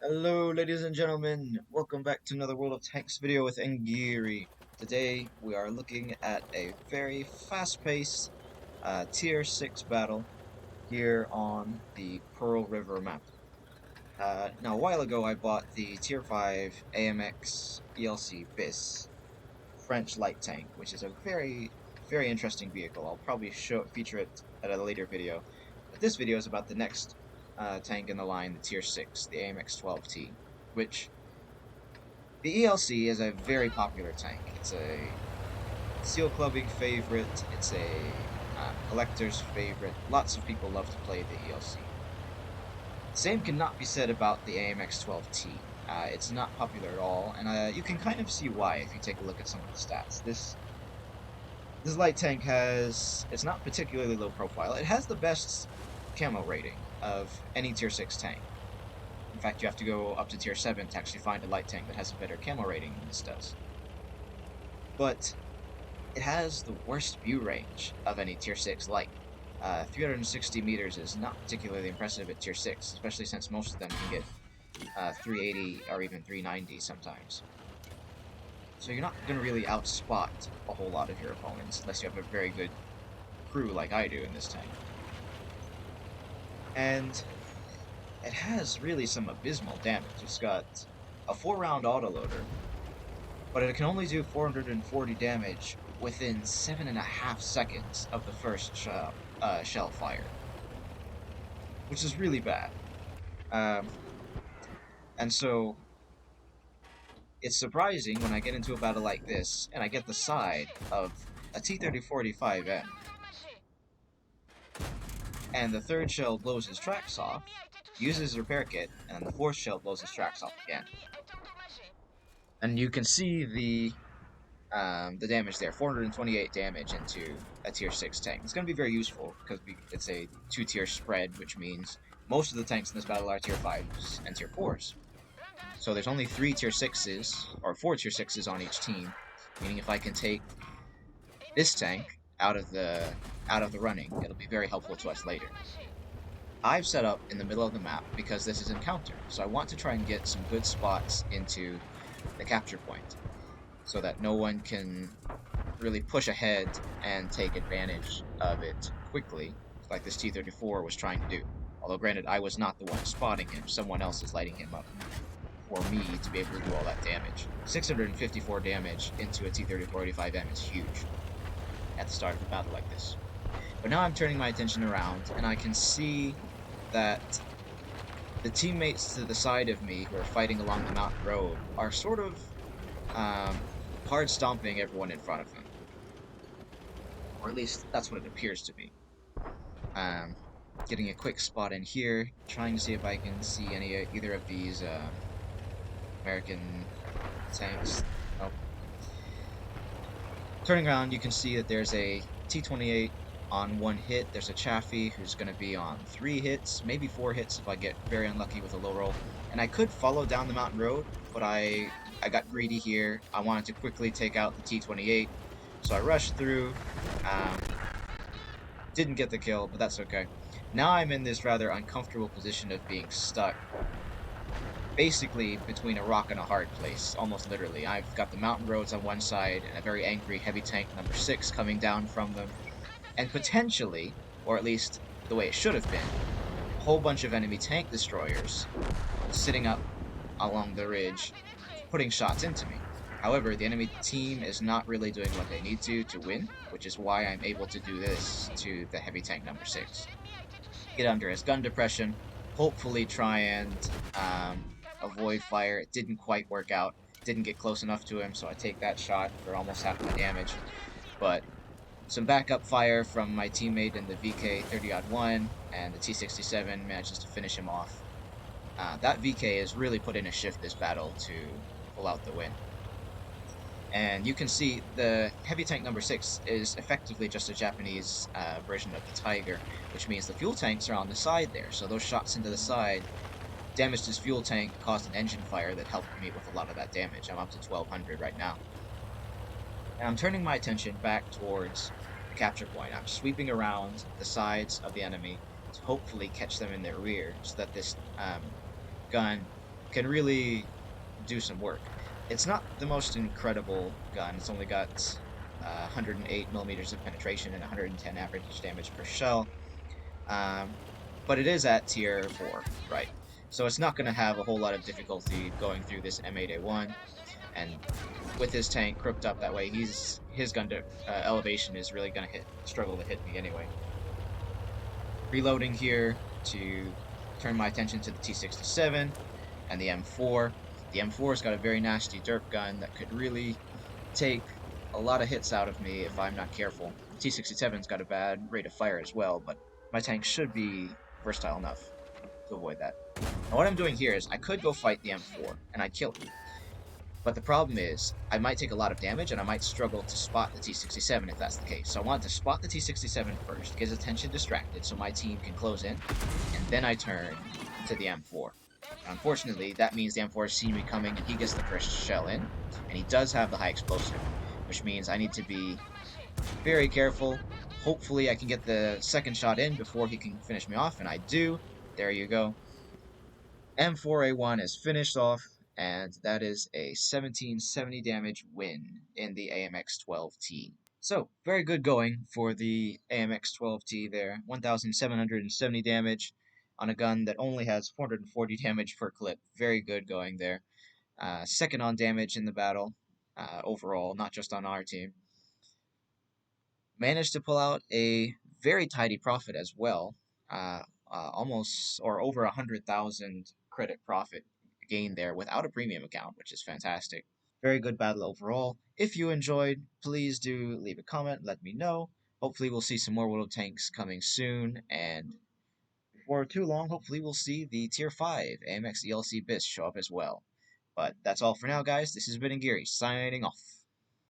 Hello, ladies and gentlemen. Welcome back to another World of Tanks video with Ngiri. Today, we are looking at a very fast-paced Tier 6 battle here on the Pearl River map. Now, a while ago, I bought the Tier 5 AMX ELC BIS French light tank, which is a very interesting vehicle. I'll probably feature it at a later video. But this video is about the next tank in the line, the Tier 6, the AMX 12T, which the ELC is a very popular tank. It's a seal clubbing favorite, it's a collector's favorite. Lots of people love to play the ELC. Same cannot be said about the AMX 12T. It's not popular at all, and you can kind of see why if you take a look at some of the stats. This light tank it's not particularly low profile. It has the best camo rating of any tier 6 tank. In fact, you have to go up to tier 7 to actually find a light tank that has a better camo rating than this does. But it has the worst view range of any tier 6 light. 360 meters is not particularly impressive at tier 6, especially since most of them can get 380 or even 390 sometimes. So you're not going to really outspot a whole lot of your opponents unless you have a very good crew like I do in this tank. And it has really some abysmal damage. It's got a 4-round autoloader, but it can only do 440 damage within 7.5 seconds of the first shell fire, which is really bad. And so it's surprising when I get into a battle like this and I get the side of a T-3045M and the third shell blows his tracks off, uses his repair kit, and the fourth shell blows his tracks off again. And you can see the damage there, 428 damage into a tier 6 tank. It's going to be very useful because it's a 2-tier spread, which means most of the tanks in this battle are tier 5s and tier 4s. So there's only 3 tier 6s, or 4 tier 6s on each team, meaning if I can take this tank out of the running, it'll be very helpful to us later. I've set up in the middle of the map because this is encounter, so I want to try and get some good spots into the capture point, so that no one can really push ahead and take advantage of it quickly, like this T-34 was trying to do. Although granted, I was not the one spotting him, someone else is lighting him up for me to be able to do all that damage. 654 damage into a T-3045M is huge at the start of a battle like this. But now I'm turning my attention around, and I can see that the teammates to the side of me who are fighting along the mountain road are sort of hard stomping everyone in front of them. Or at least that's what it appears to be. Getting a quick spot in here, trying to see if I can see either of these American tanks. Oh. Turning around, you can see that there's a T-28 on 1 hit. There's a Chaffee who's going to be on 3 hits, maybe 4 hits if I get very unlucky with a low roll. And I could follow down the mountain road, but I got greedy here. I wanted to quickly take out the T-28, so I rushed through. Didn't get the kill, but that's okay. Now I'm in this rather uncomfortable position of being stuck basically between a rock and a hard place, almost literally. I've got the mountain roads on one side and a very angry heavy tank number 6 coming down from them, and potentially, or at least the way it should have been, a whole bunch of enemy tank destroyers sitting up along the ridge, putting shots into me. However, the enemy team is not really doing what they need to win, which is why I'm able to do this to the heavy tank number 6. Get under his gun depression, hopefully try and avoid fire. It didn't quite work out, didn't get close enough to him, so I take that shot for almost half my damage. But some backup fire from my teammate in the VK 30-1, and the T-67 manages to finish him off. That VK has really put in a shift this battle to pull out the win. And you can see the heavy tank number 6 is effectively just a Japanese version of the Tiger, which means the fuel tanks are on the side there, so those shots into the side damaged his fuel tank, caused an engine fire that helped me with a lot of that damage. I'm up to 1200 right now. And I'm turning my attention back towards the capture point. I'm sweeping around the sides of the enemy to hopefully catch them in their rear, so that this gun can really do some work. It's not the most incredible gun. It's only got 108 millimeters of penetration and 110 average damage per shell. Um, but it is at tier 4, right? So it's not going to have a whole lot of difficulty going through this M8A1. And with his tank crooked up that way, his gun elevation is really going to struggle to hit me anyway. Reloading here to turn my attention to the T67 and the M4. The M4's got a very nasty derp gun that could really take a lot of hits out of me if I'm not careful. The T67's got a bad rate of fire as well, but my tank should be versatile enough to avoid that. Now what I'm doing here is I could go fight the M4 and I'd kill him. But the problem is, I might take a lot of damage, and I might struggle to spot the T67 if that's the case. So I want to spot the T67 first, get his attention distracted so my team can close in, and then I turn to the M4. Unfortunately, that means the M4 has seen me coming, and he gets the first shell in, and he does have the high explosive, which means I need to be very careful. Hopefully I can get the second shot in before he can finish me off, and I do. There you go. M4A1 is finished off, and that is a 1770 damage win in the AMX-12T. So, very good going for the AMX-12T there. 1770 damage on a gun that only has 440 damage per clip. Very good going there. Second on damage in the battle overall, not just on our team. Managed to pull out a very tidy profit as well. Almost or over 100,000 credit profit gained there without a premium account, which is fantastic. Very good battle overall. If you enjoyed, please do leave a comment, let me know. Hopefully we'll see some more World of Tanks coming soon, and before too long, hopefully we'll see the Tier 5 AMX ELC BIS show up as well. But that's all for now, guys. This has been Ngiri, signing off.